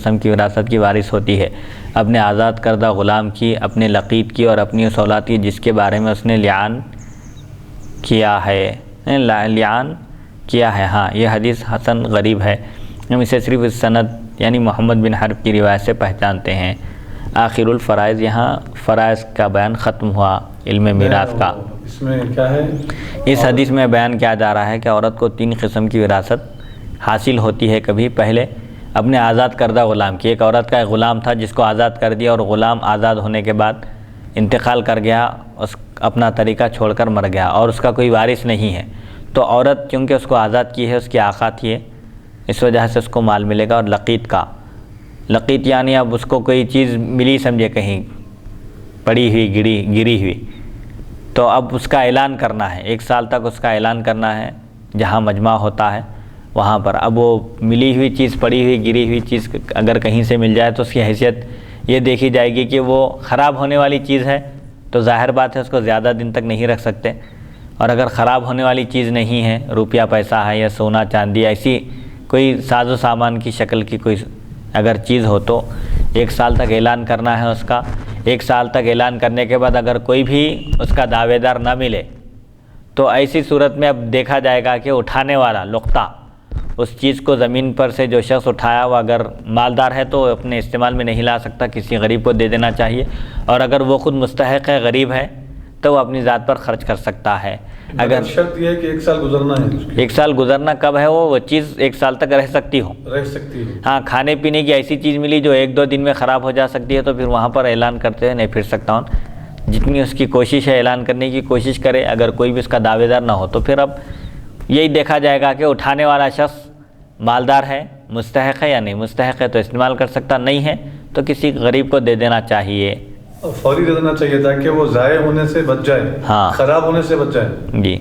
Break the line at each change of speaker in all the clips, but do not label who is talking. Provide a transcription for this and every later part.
قسم کی وراثت کی وارث ہوتی ہے، اپنے آزاد کردہ غلام کی، اپنے لقیط کی اور اپنی اس اولاد کی جس کے بارے میں اس نے لعان کیا ہے ہاں یہ حدیث حسن غریب ہے، ہم اسے صرف اس سند یعنی محمد بن حرب کی روایت سے پہچانتے ہیں۔ آخر الفرائض، یہاں فرائض کا بیان ختم ہوا علم میراث کا۔
اس میں کیا ہے؟
اس حدیث میں بیان کیا جا رہا ہے کہ عورت کو 3 قسم کی وراثت حاصل ہوتی ہے کبھی۔ پہلے اپنے آزاد کردہ غلام کی، ایک عورت کا ایک غلام تھا جس کو آزاد کر دیا اور غلام آزاد ہونے کے بعد انتقال کر گیا، اپنا طریقہ چھوڑ کر مر گیا اور اس کا کوئی وارث نہیں ہے، تو عورت کیونکہ اس کو آزاد کی ہے، اس کی آقا تھی، اس وجہ سے اس کو مال ملے گا۔ اور لقیط یعنی اب اس کو کوئی چیز ملی سمجھے کہیں پڑی ہوئی گری ہوئی، تو اب اس کا اعلان کرنا ہے، 1 سال تک اس کا اعلان کرنا ہے جہاں مجمع ہوتا ہے وہاں پر۔ اب وہ ملی ہوئی چیز، پڑی ہوئی گری ہوئی چیز اگر کہیں سے مل جائے تو اس کی حیثیت یہ دیکھی جائے گی کہ وہ خراب ہونے والی چیز ہے تو ظاہر بات ہے اس کو زیادہ دن تک نہیں رکھ سکتے، اور اگر خراب ہونے والی چیز نہیں ہے، روپیہ پیسہ ہے یا سونا چاندی، ایسی کوئی ساز و سامان کی شکل کی کوئی اگر چیز ہو تو 1 سال تک اعلان کرنا ہے اس کا۔ 1 سال تک اعلان کرنے کے بعد اگر کوئی بھی اس کا دعوے دار نہ ملے تو ایسی صورت میں اب دیکھا جائے گا کہ اٹھانے والا لقطہ، اس چیز کو زمین پر سے جو شخص اٹھایا وہ اگر مالدار ہے تو اپنے استعمال میں نہیں لا سکتا، کسی غریب کو دے دینا چاہیے، اور اگر وہ خود مستحق ہے، غریب ہے، تو وہ اپنی ذات پر خرچ کر سکتا ہے۔ اگر
شرط یہ ہے کہ 1 سال گزرنا ہے،
1 سال گزرنا کب ہے، وہ چیز 1 سال تک رہ سکتی ہو۔ ہاں، کھانے پینے کی ایسی چیز ملی جو 1-2 دن میں خراب ہو جا سکتی ہے تو پھر وہاں پر اعلان کرتے ہوئے نہیں پھر سکتا ہوں، جتنی اس کی کوشش ہے اعلان کرنے کی کوشش کرے، اگر کوئی بھی اس کا دعوے دار نہ ہو تو پھر اب یہی دیکھا جائے گا کہ اٹھانے والا شخص مالدار ہے، مستحق ہے یا نہیں، مستحق ہے تو استعمال کر سکتا، نہیں ہے تو کسی غریب کو دے دینا چاہیے،
فوری دے دینا چاہیے تاکہ وہ ضائع ہونے سے بچ جائے،
ہاں،
خراب ہونے سے بچ جائے۔
جی،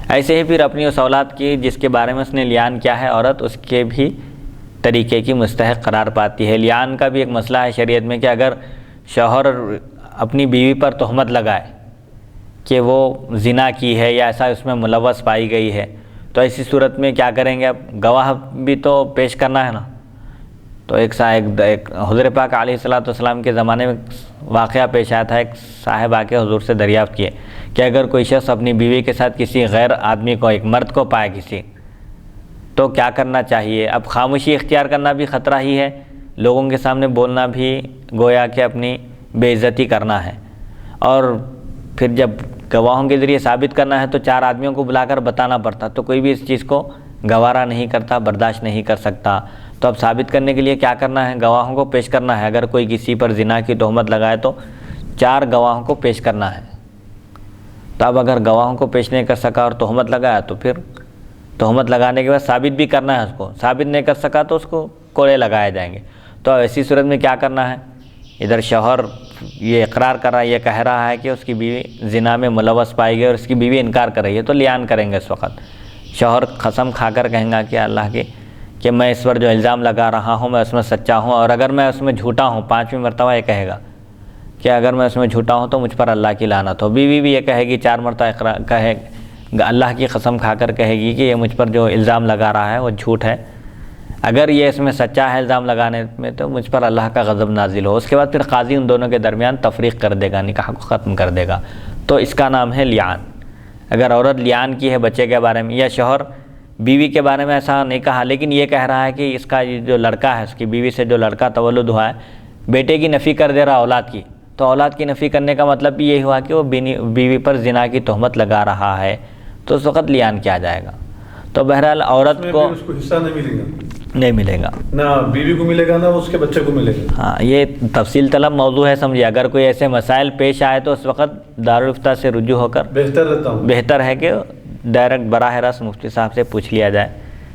ایسے ہی پھر اپنی اس اولاد کی جس کے بارے میں اس نے لعان کیا ہے، عورت اس کے بھی طریقے کی مستحق قرار پاتی ہے۔ لعان کا بھی ایک مسئلہ ہے شریعت میں کہ اگر شوہر اپنی بیوی پر تہمت لگائے کہ وہ زنا کی ہے یا ایسا اس میں ملوث پائی گئی ہے تو ایسی صورت میں کیا کریں گے؟ اب گواہ بھی تو پیش کرنا ہے نا۔ تو ایک حضور پاک علیہ الصلوۃ والسلام کے زمانے میں واقعہ پیش آیا تھا، ایک صاحب آ کے حضور سے دریافت کیے کہ اگر کوئی شخص اپنی بیوی کے ساتھ کسی غیر آدمی کو، ایک مرد کو پائے کسی، تو کیا کرنا چاہیے؟ اب خاموشی اختیار کرنا بھی خطرہ ہی ہے، لوگوں کے سامنے بولنا بھی گویا کہ اپنی بے عزتی کرنا ہے، اور پھر جب گواہوں کے ذریعے ثابت کرنا ہے تو 4 آدمیوں کو بلا کر بتانا پڑتا، تو کوئی بھی اس چیز کو گوارا نہیں کرتا، برداشت نہیں کر سکتا۔ تو اب ثابت کرنے کے لیے کیا کرنا ہے؟ گواہوں کو پیش کرنا ہے۔ اگر کوئی کسی پر زنا کی تہمت لگائے تو 4 گواہوں کو پیش کرنا ہے۔ تو اب اگر گواہوں کو پیش نہیں کر سکا اور تہمت لگایا تو پھر تہمت لگانے کے بعد ثابت بھی کرنا ہے، اس کو ثابت نہیں کر سکا تو اس کو کوڑے لگائے جائیں گے۔ تو ایسی صورت میں کیا کرنا ہے؟ ادھر شوہر یہ اقرار کر رہا ہے، یہ کہہ رہا ہے کہ اس کی بیوی زنا میں ملوث پائی گئی اور اس کی بیوی انکار کر رہی ہے، تو لعان کریں گے اس وقت۔ شوہر قسم کھا کر کہیں گا کہ اللہ کی کہ میں اس پر جو الزام لگا رہا ہوں میں اس میں سچا ہوں، اور اگر میں اس میں جھوٹا ہوں، 5ویں مرتبہ یہ کہے گا کہ اگر میں اس میں جھوٹا ہوں تو مجھ پر اللہ کی لعنت ہو۔ بیوی بھی یہ کہے گی، 4 مرتبہ اقرار کہے اللہ کی قسم کھا کر کہے گی کہ یہ مجھ پر جو الزام لگا رہا ہے وہ جھوٹ ہے، اگر یہ اس میں سچا ہے الزام لگانے میں تو مجھ پر اللہ کا غضب نازل ہو۔ اس کے بعد پھر قاضی ان دونوں کے درمیان تفریق کر دے گا، نکاح کو ختم کر دے گا، تو اس کا نام ہے لعان۔ اگر عورت لعان کی ہے بچے کے بارے میں، یا شوہر بیوی کے بارے میں ایسا نہیں کہا لیکن یہ کہہ رہا ہے کہ اس کا جو لڑکا ہے، اس کی بیوی سے جو لڑکا تولد ہوا ہے، بیٹے کی نفی کر دے رہا اولاد کی، تو اولاد کی نفی کرنے کا مطلب بھی یہی ہوا کہ وہ بیوی پر زنا کی تہمت لگا رہا ہے، تو اس وقت لعان کیا جائے گا۔ تو بہرحال عورت کو
اس کو حصہ
نہیں ملے گا،
نہ بیوی کو ملے گا نہ اس کے بچے کو ملے گا۔
ہاں، یہ تفصیل طلب موضوع ہے سمجھیے۔ اگر کوئی ایسے مسائل پیش آئے تو اس وقت دارالفتہ سے رجوع ہو کر بہتر ہے کہ ڈائریکٹ براہ راست مفتی صاحب سے پوچھ لیا جائے۔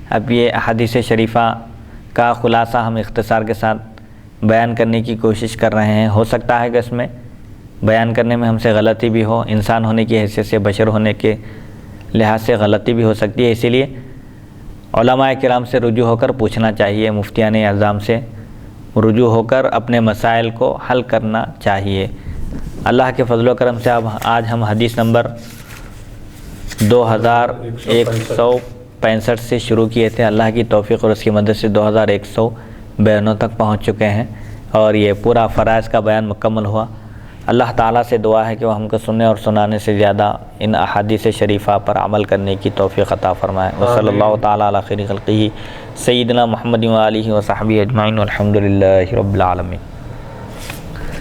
اب یہ احادیث شریفہ کا خلاصہ ہم اختصار کے ساتھ بیان کرنے کی کوشش کر رہے ہیں، ہو سکتا ہے کہ اس میں بیان کرنے میں ہم سے غلطی بھی ہو، انسان ہونے کی حیثیت سے، بشر ہونے کے لحاظ سے غلطی بھی ہو سکتی ہے، اسی لیے علماء کرام سے رجوع ہو کر پوچھنا چاہیے، مفتیان اعظام سے رجوع ہو کر اپنے مسائل کو حل کرنا چاہیے۔ اللہ کے فضل و کرم سے اب آج ہم حدیث نمبر 2165 سے شروع کیے تھے، اللہ کی توفیق اور اس کی مدد سے 2166 بیانوں تک پہنچ چکے ہیں اور یہ پورا فرائض کا بیان مکمل ہوا۔ اللہ تعالیٰ سے دعا ہے کہ وہ ہم کو سننے اور سنانے سے زیادہ ان احادیث شریفہ پر عمل کرنے کی توفیق عطا فرمائے۔ وصلی اللہ تعالیٰ علی خیر خلقہ سیدنا محمد و آلہ و صحبہ اجمعین والحمد للہ رب العالمین۔